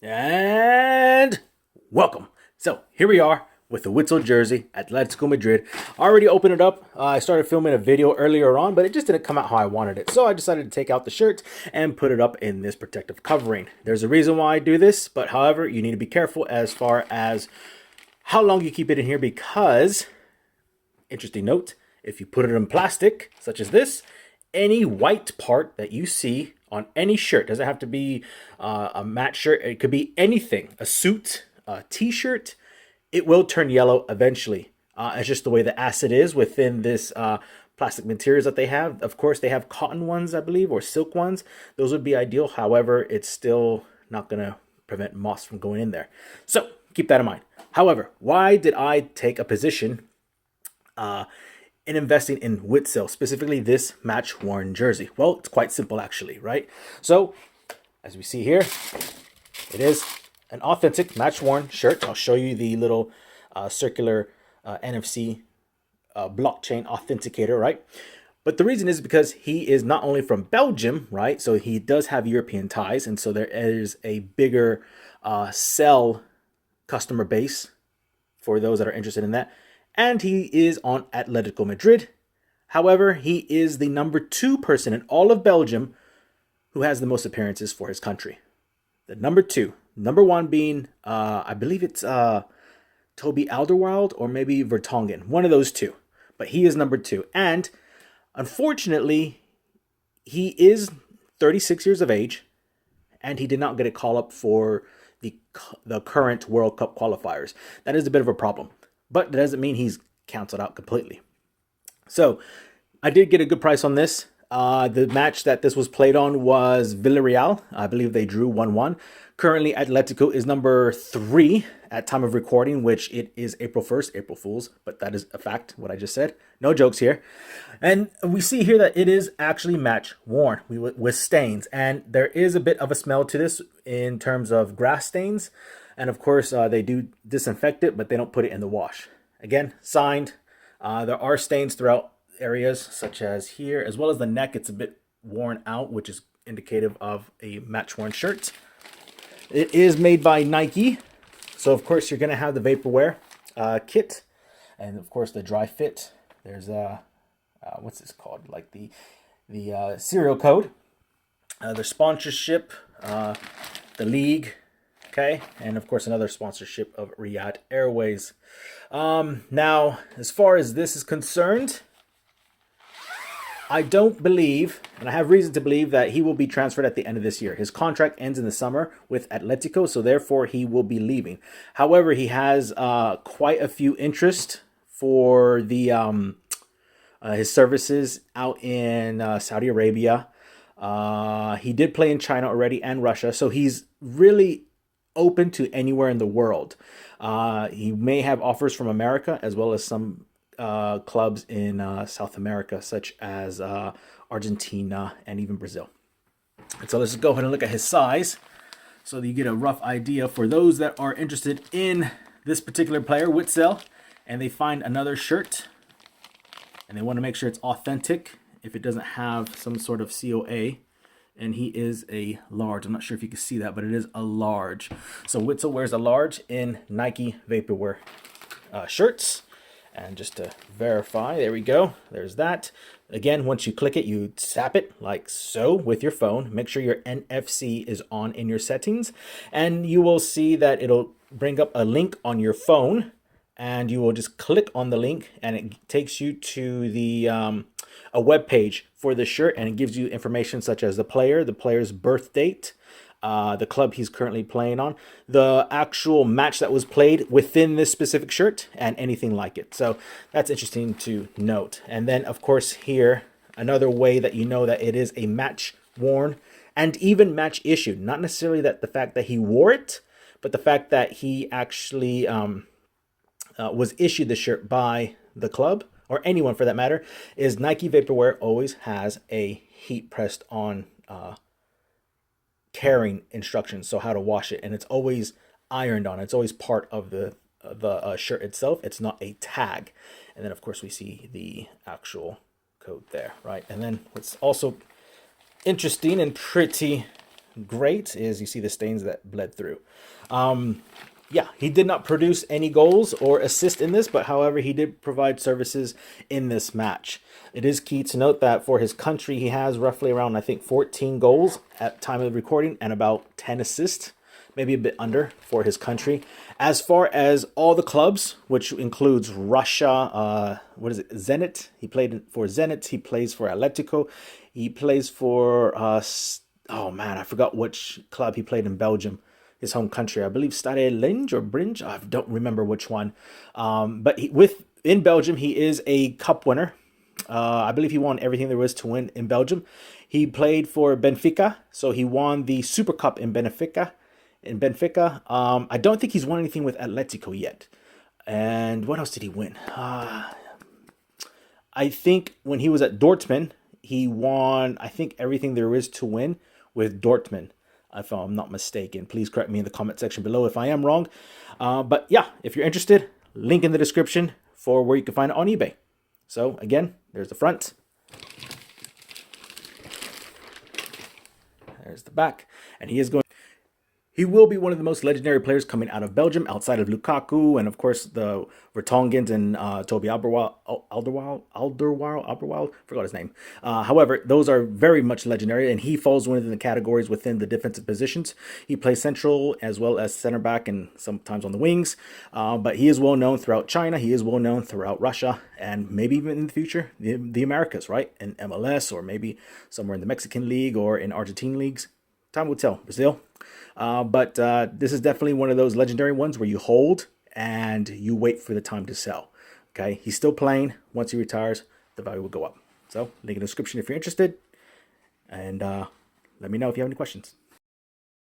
And welcome. So here we are with the Witsel jersey, Atletico Madrid. I already opened it up. I started filming a video earlier on, but it just didn't come out how I wanted it. So I decided to take out the shirt and put it up in this protective covering. There's a reason why I do this, but however, you need to be careful as far as how long you keep it in here because, interesting note, if you put it in plastic, such as this, any white part that you see on any shirt, doesn't have to be a matte shirt, it could be anything, a suit, a t-shirt, it will turn yellow eventually. It's just the way the acid is within this plastic materials that they have. Of course, they have cotton ones, I believe, or silk ones. Those would be ideal. However, it's still not going to prevent moss from going in there. So keep that in mind. However, why did I take a position in investing in Witsel, specifically this match-worn jersey? Well, it's quite simple actually, right? So, as we see here, it is an authentic match-worn shirt. I'll show you the little circular NFC blockchain authenticator, right? But the reason is because he is not only from Belgium, right? So he does have European ties, and so there is a bigger sell customer base for those that are interested in that. And he is on Atletico Madrid. However, he is the number 2 person in all of Belgium who has the most appearances for his country. The number 2. Number 1 being, I believe it's Toby Alderweireld or maybe Vertonghen. One of those two. But he is number 2. And unfortunately, he is 36 years of age. And he did not get a call-up for the current World Cup qualifiers. That is a bit of a problem. But that doesn't mean he's canceled out completely. So I did get a good price on this. The match that this was played on was Villarreal. I believe they drew 1-1. Currently, Atletico is number 3 at time of recording, which it is April 1st, April Fool's. But that is a fact, what I just said. No jokes here. And we see here that it is actually match worn with stains. And there is a bit of a smell to this in terms of grass stains. And of course, they do disinfect it, but they don't put it in the wash. Again, signed. There are stains throughout areas, such as here, as well as the neck. It's a bit worn out, which is indicative of a match-worn shirt. It is made by Nike. So, of course, you're going to have the vaporware kit. And, of course, the dry fit. There's, what's this called? Like the serial code. The sponsorship, the league. Okay, and of course another sponsorship of Riyadh Airways. Now, as far as this is concerned, I don't believe, and I have reason to believe, that he will be transferred at the end of this year. His contract ends in the summer with Atletico, so therefore he will be leaving. However, he has quite a few interest for the his services out in Saudi Arabia. He did play in China already and Russia, so he's really open to anywhere in the world. He may have offers from America as well as some clubs in South America, such as Argentina and even Brazil. And so let's just go ahead and look at his size so that you get a rough idea for those that are interested in this particular player, Witsel, and they find another shirt and they want to make sure it's authentic if it doesn't have some sort of COA. And he is a large. I'm not sure if you can see that, but it is a large. So Witsel wears a large in Nike Vaporware shirts. And just to verify, there we go. There's that. Again, once you click it, you tap it like so with your phone. Make sure your NFC is on in your settings. And you will see that it'll bring up a link on your phone. And you will just click on the link and it takes you to the a web page for the shirt, and it gives you information such as the player's birth date, the club he's currently playing on, the actual match that was played within this specific shirt, and anything like it. So that's interesting to note. And then, of course, here, another way that you know that it is a match worn and even match issued. Not necessarily that the fact that he wore it, but the fact that he actually was issued the shirt by the club, or anyone for that matter, is Nike Vaporware always has a heat pressed on carrying instructions, so how to wash it, and it's always ironed on. It's always part of the shirt itself. It's not a tag. And then of course we see the actual code there, right? And then what's also interesting and pretty great is you see the stains that bled through. Yeah, he did not produce any goals or assist in this, but however, he did provide services in this match. It is key to note that for his country, he has roughly around, I think, 14 goals at time of recording and about 10 assists, maybe a bit under for his country. As far as all the clubs, which includes Russia, what is it, Zenit? He played for Zenit. He plays for Atletico. He plays for, oh man, I forgot which club he played in Belgium, his home country. I believe Stade Liège or Bringe. I don't remember which one. But in Belgium, he is a cup winner. I believe he won everything there was to win in Belgium. He played for Benfica, so he won the Super Cup in Benfica. I don't think he's won anything with Atletico yet. And what else did he win? I think when he was at Dortmund, he won, I think, everything there is to win with Dortmund, if I'm not mistaken. Please correct me in the comment section below if I am wrong. But yeah, if you're interested, link in the description for where you can find it on eBay. So again, there's the front. There's the back. And he will be one of the most legendary players coming out of Belgium, outside of Lukaku, and of course the Vertonghen and Toby Alderweireld, forgot his name. However, those are very much legendary, and he falls within the categories within the defensive positions. He plays central as well as center back and sometimes on the wings, but he is well known throughout China. He is well known throughout Russia, and maybe even in the future, the Americas, right? In MLS, or maybe somewhere in the Mexican League or in Argentine leagues. Time will tell. Brazil. But this is definitely one of those legendary ones where you hold and you wait for the time to sell. Okay, he's still playing. Once he retires, the value will go up. So link in the description if you're interested. And let me know if you have any questions.